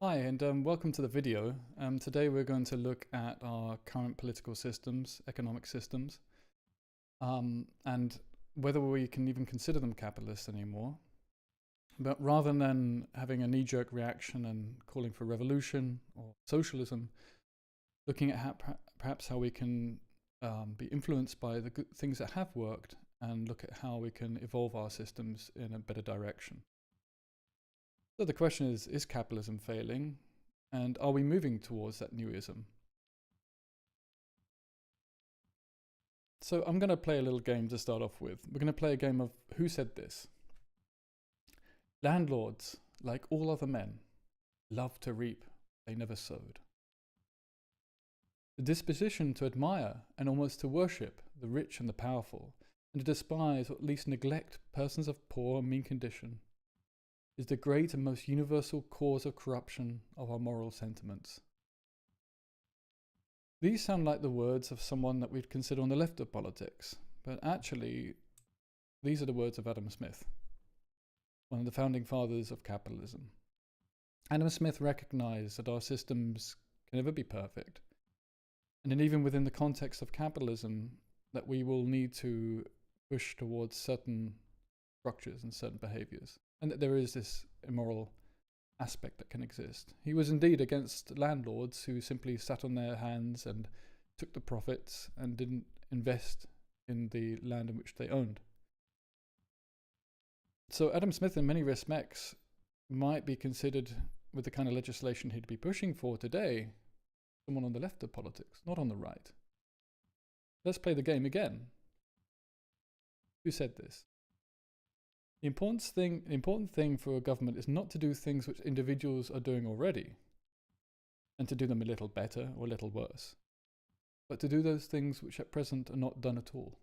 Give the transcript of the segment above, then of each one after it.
Hi, and welcome to the video. Today we're going to look at our current political systems, economic systems, and whether we can even consider them capitalist anymore. But rather than having a knee-jerk reaction and calling for revolution or socialism, looking at perhaps how we can be influenced by the good things that have worked and look at how we can evolve our systems in a better direction. So the question is capitalism failing? And are we moving towards that newism? So I'm going to play a little game to start off with. We're going to play a game of Who Said This? Landlords, like all other men, love to reap they never sowed. The disposition to admire and almost to worship the rich and the powerful, and to despise or at least neglect persons of poor and mean condition, is the great and most universal cause of corruption of our moral sentiments. These sound like the words of someone that we'd consider on the left of politics, but actually, these are the words of Adam Smith, one of the founding fathers of capitalism. Adam Smith recognized that our systems can never be perfect, and then even within the context of capitalism, that we will need to push towards certain structures and certain behaviors, and that there is this immoral aspect that can exist. He was indeed against landlords who simply sat on their hands and took the profits and didn't invest in the land in which they owned. So Adam Smith, in many respects, might be considered, with the kind of legislation he'd be pushing for today, someone on the left of politics, not on the right. Let's play the game again. Who said this? The important thing for a government is not to do things which individuals are doing already, and to do them a little better or a little worse, but to do those things which at present are not done at all.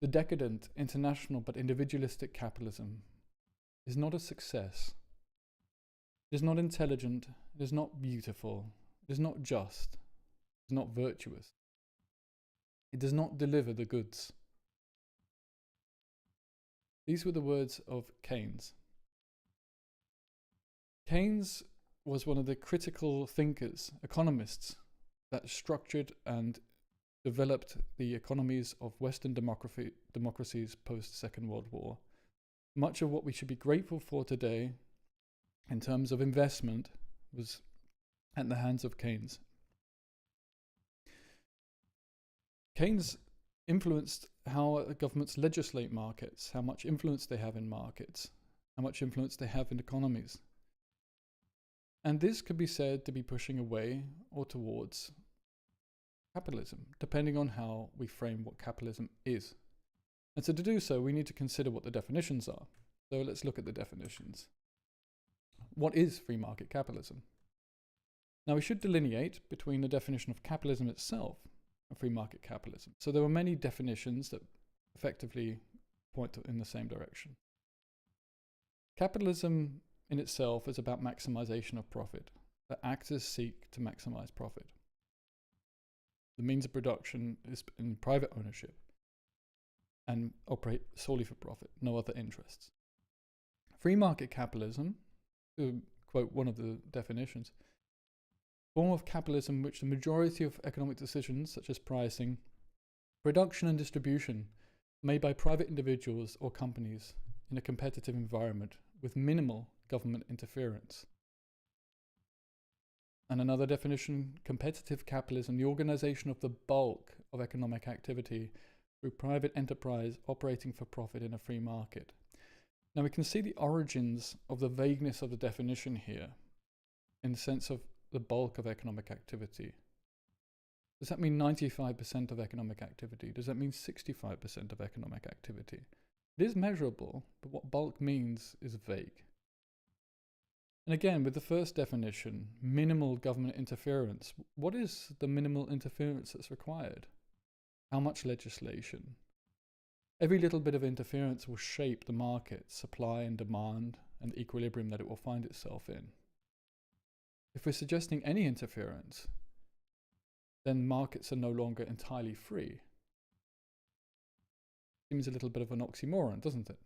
The decadent, international but individualistic capitalism is not a success. It is not intelligent, it is not beautiful, it is not just, it is not virtuous. It does not deliver the goods. These were the words of Keynes. Keynes was one of the critical thinkers, economists, that structured and developed the economies of Western democracies post-Second World War. Much of what we should be grateful for today, in terms of investment, was at the hands of Keynes. Keynes influenced how governments legislate markets, how much influence they have in markets, how much influence they have in economies. And this could be said to be pushing away or towards capitalism, depending on how we frame what capitalism is. And so to do so, we need to consider what the definitions are. So let's look at the definitions. What is free market capitalism? Now we should delineate between the definition of capitalism itself and free market capitalism. So there are many definitions that effectively point in the same direction. Capitalism in itself is about maximization of profit, that actors seek to maximize profit. The means of production is in private ownership and operate solely for profit, no other interests. Free market capitalism, to quote one of the definitions, form of capitalism which the majority of economic decisions, such as pricing, production and distribution, made by private individuals or companies in a competitive environment with minimal government interference. And another definition, competitive capitalism, the organization of the bulk of economic activity through private enterprise operating for profit in a free market. Now we can see the origins of the vagueness of the definition here in the sense of the bulk of economic activity. Does that mean 95% of economic activity? Does that mean 65% of economic activity? It is measurable, but what bulk means is vague. And again, with the first definition, minimal government interference, what is the minimal interference that's required? How much legislation? Every little bit of interference will shape the market, supply and demand, and the equilibrium that it will find itself in. If we're suggesting any interference, then markets are no longer entirely free. Seems a little bit of an oxymoron, doesn't it?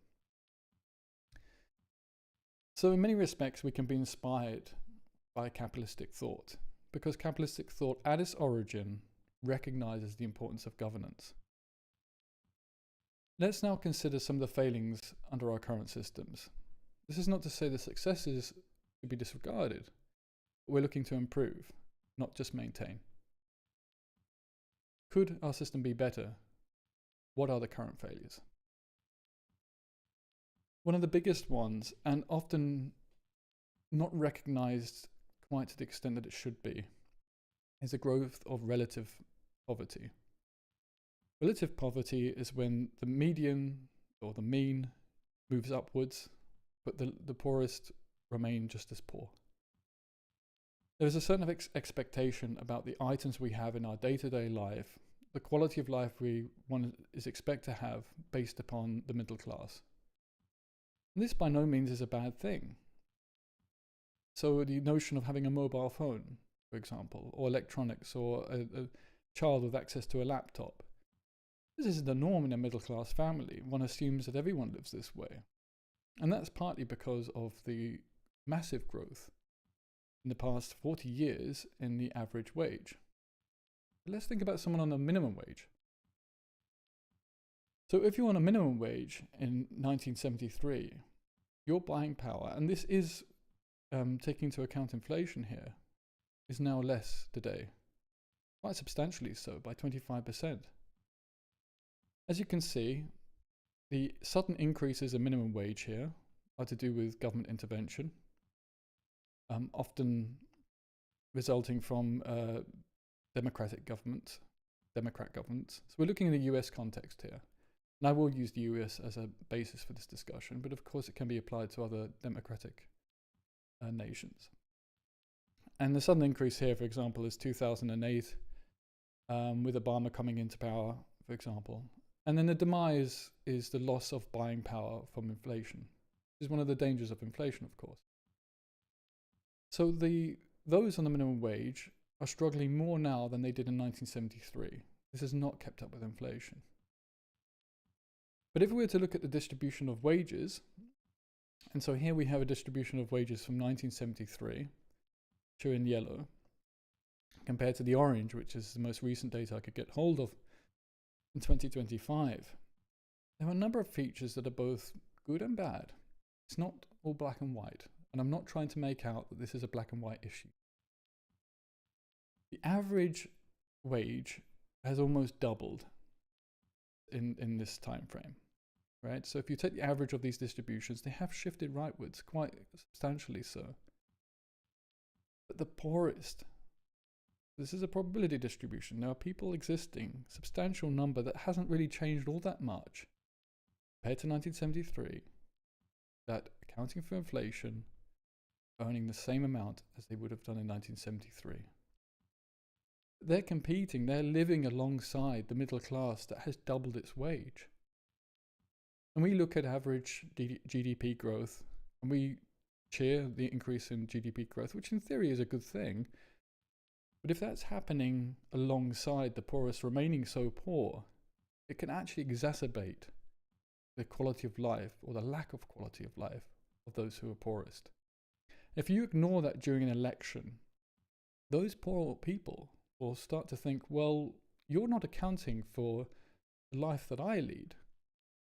So in many respects, we can be inspired by capitalistic thought, because capitalistic thought at its origin recognizes the importance of governance. Let's now consider some of the failings under our current systems. This is not to say the successes should be disregarded, but we're looking to improve, not just maintain. Could our system be better? What are the current failures? One of the biggest ones, and often not recognized quite to the extent that it should be, is the growth of relative poverty. Relative poverty is when the median or the mean moves upwards, but the poorest remain just as poor. There is a certain expectation about the items we have in our day-to-day life, the quality of life one is expected to have based upon the middle class. And this by no means is a bad thing. So the notion of having a mobile phone, for example, or electronics, or a child with access to a laptop, this is the norm in a middle-class family. One assumes that everyone lives this way. And that's partly because of the massive growth in the past 40 years in the average wage. But let's think about someone on a minimum wage. So if you're on a minimum wage in 1973, your buying power, and this is taking into account inflation here, is now less today. Quite substantially so, by 25%. As you can see, the sudden increases in minimum wage here are to do with government intervention, often resulting from Democrat governments. So we're looking in the US context here. And I will use the US as a basis for this discussion, but of course it can be applied to other democratic nations. And the sudden increase here, for example, is 2008, with Obama coming into power, for example. And then the demise is the loss of buying power from inflation. This is one of the dangers of inflation, of course. So those on the minimum wage are struggling more now than they did in 1973. This has not kept up with inflation. But if we were to look at the distribution of wages, and so here we have a distribution of wages from 1973, shown in yellow, compared to the orange, which is the most recent data I could get hold of, in 2025, there are a number of features that are both good and bad. It's not all black and white, and I'm not trying to make out that this is a black and white issue. The average wage has almost doubled in this time frame, right? So if you take the average of these distributions, they have shifted rightwards, quite substantially so. But the poorest, this is a probability distribution. There are people existing, substantial number that hasn't really changed all that much compared to 1973, that accounting for inflation, earning the same amount as they would have done in 1973. They're competing, they're living alongside the middle class that has doubled its wage. And we look at average GDP growth, and we cheer the increase in GDP growth, which in theory is a good thing. But if that's happening alongside the poorest remaining so poor, it can actually exacerbate the quality of life, or the lack of quality of life, of those who are poorest. If you ignore that during an election, those poor people will start to think, well, you're not accounting for the life that I lead.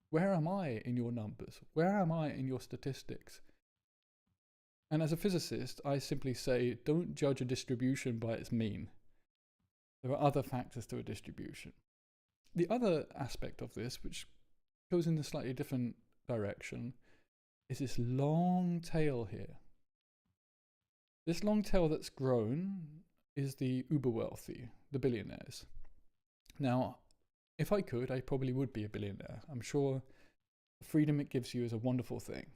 Where am I in your numbers? Where am I in your statistics? And as a physicist, I simply say, don't judge a distribution by its mean. There are other factors to a distribution. The other aspect of this, which goes in a slightly different direction, is this long tail here. This long tail that's grown is the uber wealthy, the billionaires. Now, if I could, I probably would be a billionaire. I'm sure the freedom it gives you is a wonderful thing.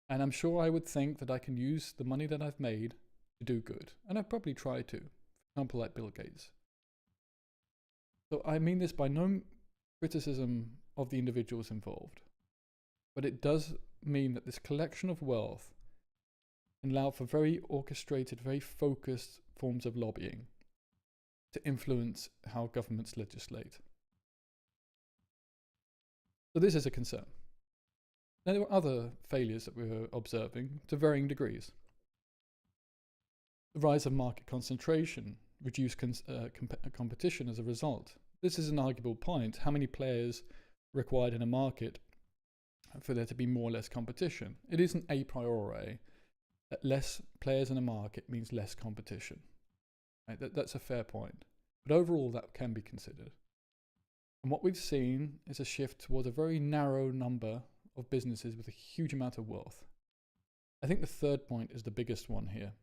And I'm sure I would think that I can use the money that I've made to do good. And I'd probably try to, for example, like Bill Gates. So I mean this by no criticism of the individuals involved. But it does mean that this collection of wealth can allow for very orchestrated, very focused forms of lobbying to influence how governments legislate. So this is a concern. Now, there were other failures that we were observing to varying degrees. The rise of market concentration, reduced competition as a result. This is an arguable point. How many players required in a market for there to be more or less competition? It isn't a priori that less players in a market means less competition. Right? That's a fair point. But overall, that can be considered. And what we've seen is a shift towards a very narrow number of businesses with a huge amount of wealth. I think the third point is the biggest one here.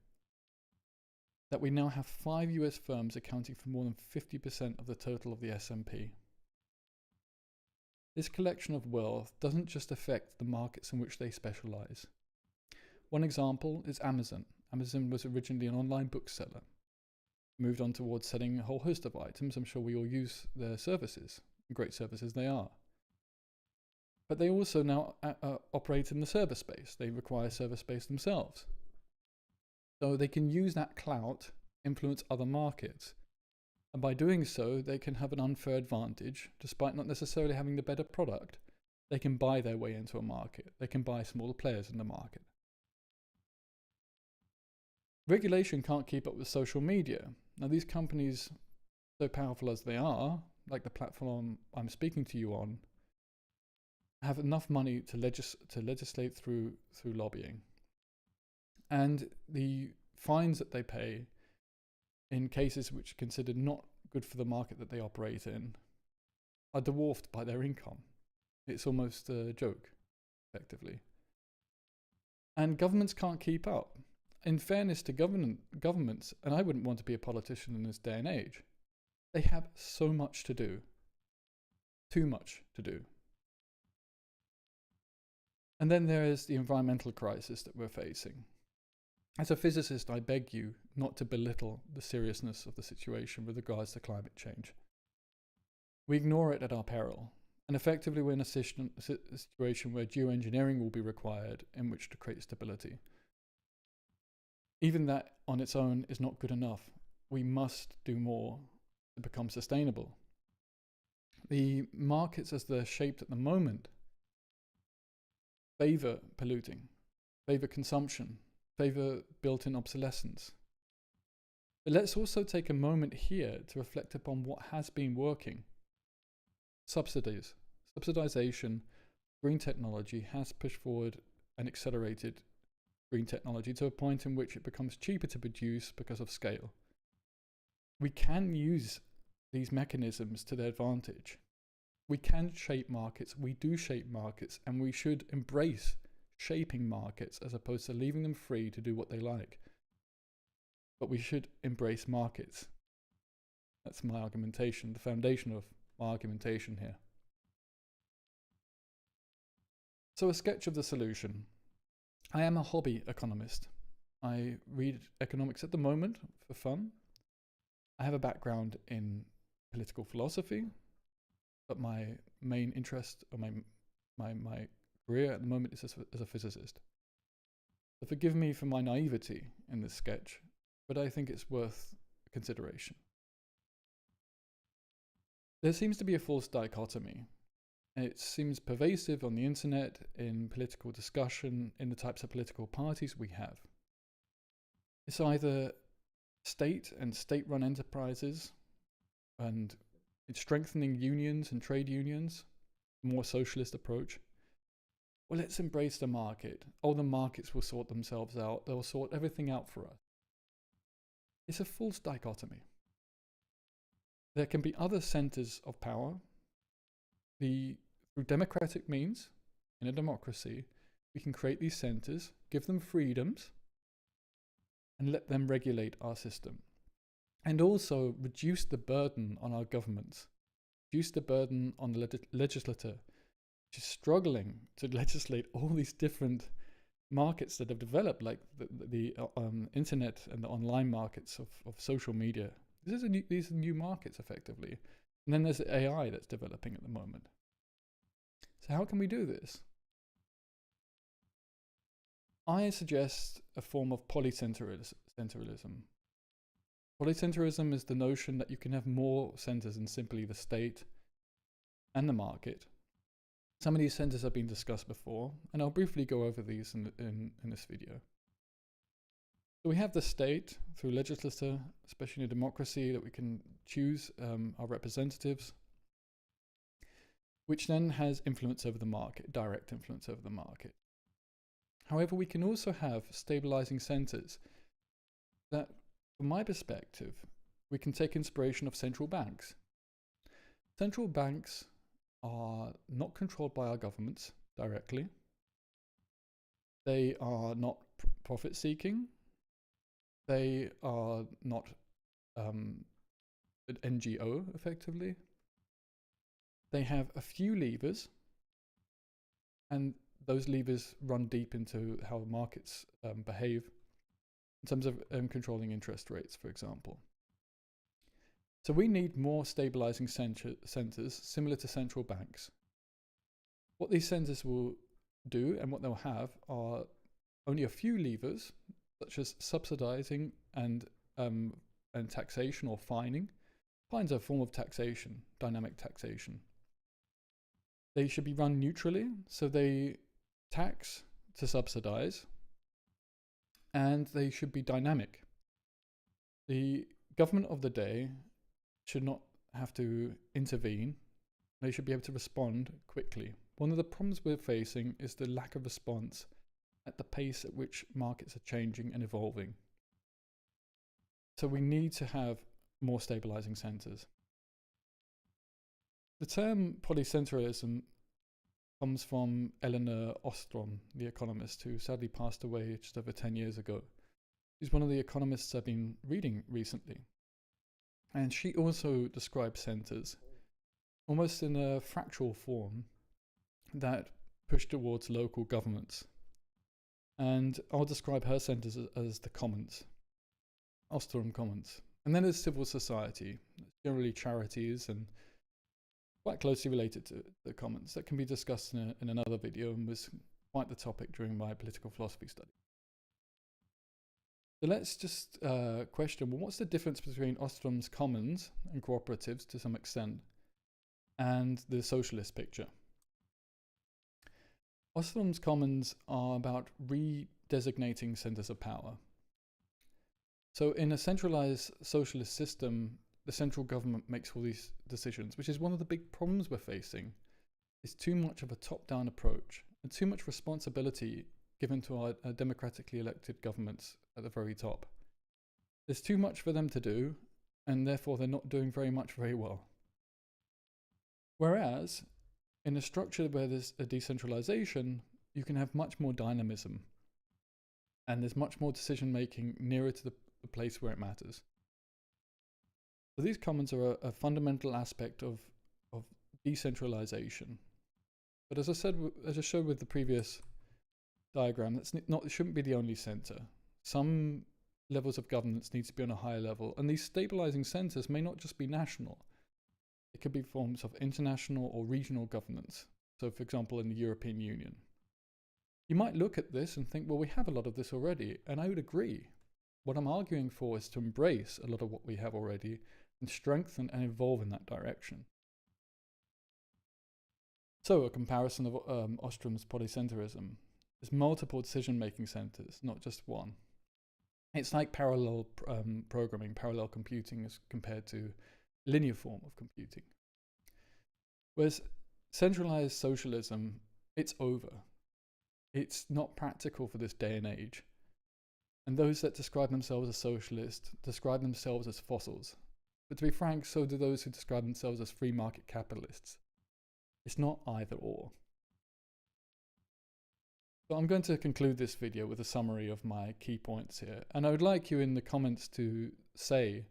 That we now have 5 US firms accounting for more than 50% of the total of the S&P. This collection of wealth doesn't just affect the markets in which they specialize. One example is Amazon. Amazon was originally an online bookseller, moved on towards selling a whole host of items. I'm sure we all use their services, great services they are. But they also now operate in the server space. They require server space themselves. So they can use that clout, influence other markets. And by doing so, they can have an unfair advantage, despite not necessarily having the better product. They can buy their way into a market. They can buy smaller players in the market. Regulation can't keep up with social media. Now, these companies, so powerful as they are, like the platform I'm speaking to you on, have enough money to legislate through lobbying. And the fines that they pay in cases which are considered not good for the market that they operate in are dwarfed by their income. It's almost a joke, effectively. And governments can't keep up. In fairness to governments, and I wouldn't want to be a politician in this day and age, they have so much to do. Too much to do. And then there is the environmental crisis that we're facing. As a physicist, I beg you not to belittle the seriousness of the situation with regards to climate change. We ignore it at our peril, and effectively we're in a situation where geoengineering will be required in which to create stability. Even that on its own is not good enough. We must do more to become sustainable. The markets as they're shaped at the moment favor polluting, favor consumption, favor built-in obsolescence. But let's also take a moment here to reflect upon what has been working. Subsidization, green technology has pushed forward and accelerated green technology to a point in which it becomes cheaper to produce because of scale. We can use these mechanisms to their advantage. We can shape markets, we do shape markets, and we should embrace shaping markets as opposed to leaving them free to do what they like. But we should embrace markets. That's my argumentation, the foundation of my argumentation here. So a sketch of the solution. I am a hobby economist. I read economics at the moment for fun. I have a background in political philosophy, but my main interest, or my career at the moment is as a physicist. So forgive me for my naivety in this sketch, but I think it's worth consideration. There seems to be a false dichotomy. It seems pervasive on the internet, in political discussion, in the types of political parties we have. It's either state and state-run enterprises, and it's strengthening unions and trade unions, a more socialist approach. Well, let's embrace the market. Oh, the markets will sort themselves out. They'll sort everything out for us. It's a false dichotomy. There can be other centers of power. Through democratic means, in a democracy, we can create these centers, give them freedoms, and let them regulate our system. And also reduce the burden on our governments, reduce the burden on the legislature, which is struggling to legislate all these different markets that have developed, like the internet and the online markets of social media. These are new markets, effectively. And then there's the AI that's developing at the moment. So how can we do this? I suggest a form of polycentralism. Polycentralism is the notion that you can have more centers than simply the state and the market. Some of these centers have been discussed before, and I'll briefly go over these in this video. So we have the state through legislature, especially in a democracy, that we can choose our representatives, which then has influence over the market, direct influence over the market. However, we can also have stabilizing centers that, from my perspective, we can take inspiration of central banks. Central banks are not controlled by our governments directly. They are not profit-seeking. They are not an NGO, effectively. They have a few levers, and those levers run deep into how markets behave in terms of controlling interest rates, for example. So we need more stabilizing centers similar to central banks. What these centers will do and what they'll have are only a few levers, such as subsidizing and taxation or fining. Fines are a form of taxation, dynamic taxation. They should be run neutrally, so they tax to subsidize, and they should be dynamic. The government of the day should not have to intervene. They should be able to respond quickly. One of the problems we're facing is the lack of response at the pace at which markets are changing and evolving. So we need to have more stabilizing centers. The term polycentralism comes from Eleanor Ostrom, the economist who sadly passed away just over 10 years ago. She's one of the economists I've been reading recently. And she also describes centers almost in a fractal form that push towards local governments. And I'll describe her centers as the commons, Ostrom commons. And then there's civil society, generally charities, and quite closely related to the commons. That can be discussed in another video and was quite the topic during my political philosophy study. So let's just question, well, what's the difference between Ostrom's commons and cooperatives to some extent and the socialist picture? Ostrom's commons are about redesignating centers of power. So in a centralized socialist system, the central government makes all these decisions, which is one of the big problems we're facing. It's too much of a top-down approach and too much responsibility given to our democratically elected governments at the very top. There's too much for them to do, and therefore they're not doing very well. Whereas, in a structure where there's a decentralization, you can have much more dynamism, and there's much more decision-making nearer to the place where it matters. So these commons are a fundamental aspect of decentralization. But as I said, as I showed with the previous diagram, it shouldn't be the only center. Some levels of governance need to be on a higher level, and these stabilizing centers may not just be national. It could be forms of international or regional governance. So for example, in the European Union. You might look at this and think, well, we have a lot of this already, and I would agree. What I'm arguing for is to embrace a lot of what we have already and strengthen and evolve in that direction. So a comparison of Ostrom's polycentrism. There's multiple decision-making centers, not just one. It's like parallel programming, parallel computing as compared to linear form of computing. Whereas centralized socialism, it's over. It's not practical for this day and age. And those that describe themselves as socialists describe themselves as fossils. But to be frank, so do those who describe themselves as free market capitalists. It's not either or. So I'm going to conclude this video with a summary of my key points here. And I would like you in the comments to say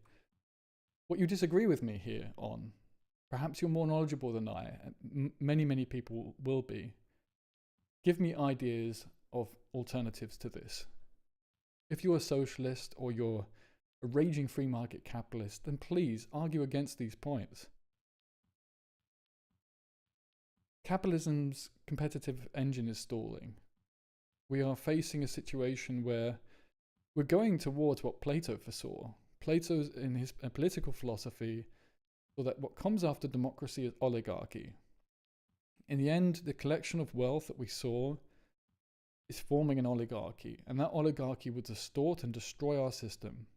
what you disagree with me here on. Perhaps you're more knowledgeable than I. Many people will be. Give me ideas of alternatives to this. If you're a socialist or you're a raging free market capitalist, then please argue against these points. Capitalism's competitive engine is stalling. We are facing a situation where we're going towards what Plato foresaw. Plato, in his political philosophy, saw that what comes after democracy is oligarchy. In the end, the collection of wealth that we saw is forming an oligarchy, and that oligarchy would distort and destroy our system.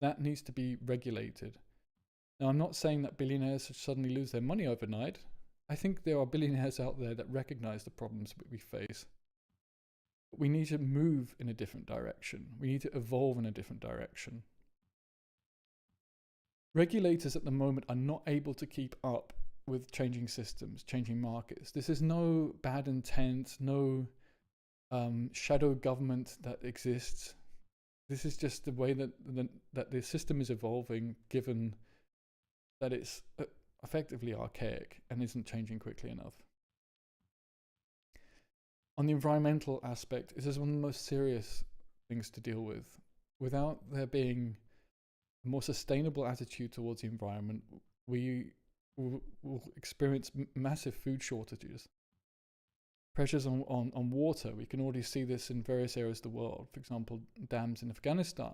That needs to be regulated. Now, I'm not saying that billionaires should suddenly lose their money overnight. I think there are billionaires out there that recognize the problems that we face. But we need to move in a different direction. We need to evolve in a different direction. Regulators at the moment are not able to keep up with changing systems, changing markets. This is no bad intent, no shadow government that exists. This is just the way that the system is evolving, given that it's effectively archaic and isn't changing quickly enough. On the environmental aspect, this is one of the most serious things to deal with. Without there being a more sustainable attitude towards the environment, we will experience massive food shortages. Pressures on water, we can already see this in various areas of the world. For example, dams in Afghanistan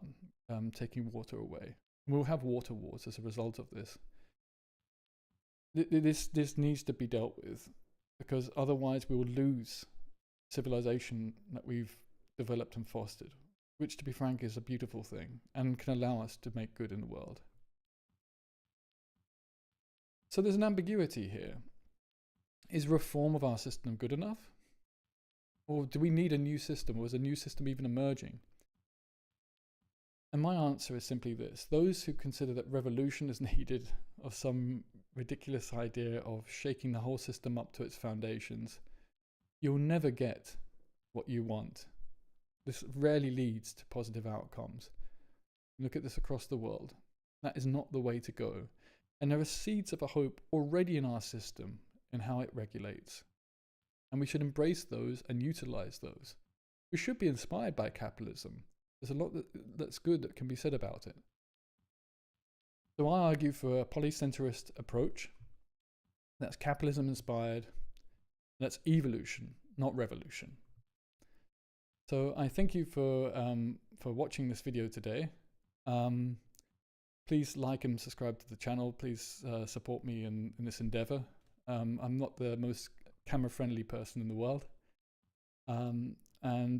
taking water away. We'll have water wars as a result of this. This needs to be dealt with, because otherwise we will lose civilization that we've developed and fostered, which, to be frank, is a beautiful thing and can allow us to make good in the world. So there's an ambiguity here. Is reform of our system good enough? Or do we need a new system? Or is a new system even emerging? And my answer is simply this. Those who consider that revolution is needed, of some ridiculous idea of shaking the whole system up to its foundations, you'll never get what you want. This rarely leads to positive outcomes. Look at this across the world. That is not the way to go. And there are seeds of a hope already in our system in how it regulates. And we should embrace those and utilize those. We should be inspired by capitalism. There's a lot that's good that can be said about it. So I argue for a polycentrist approach. That's capitalism inspired. That's evolution, not revolution. So I thank you for watching this video today. Please like and subscribe to the channel. Please support me in this endeavor. I'm not the most camera-friendly person in the world. And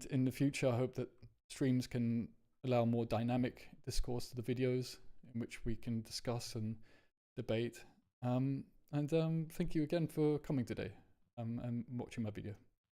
in the future, I hope that streams can allow more dynamic discourse to the videos in which we can discuss and debate. And thank you again for coming today and watching my video.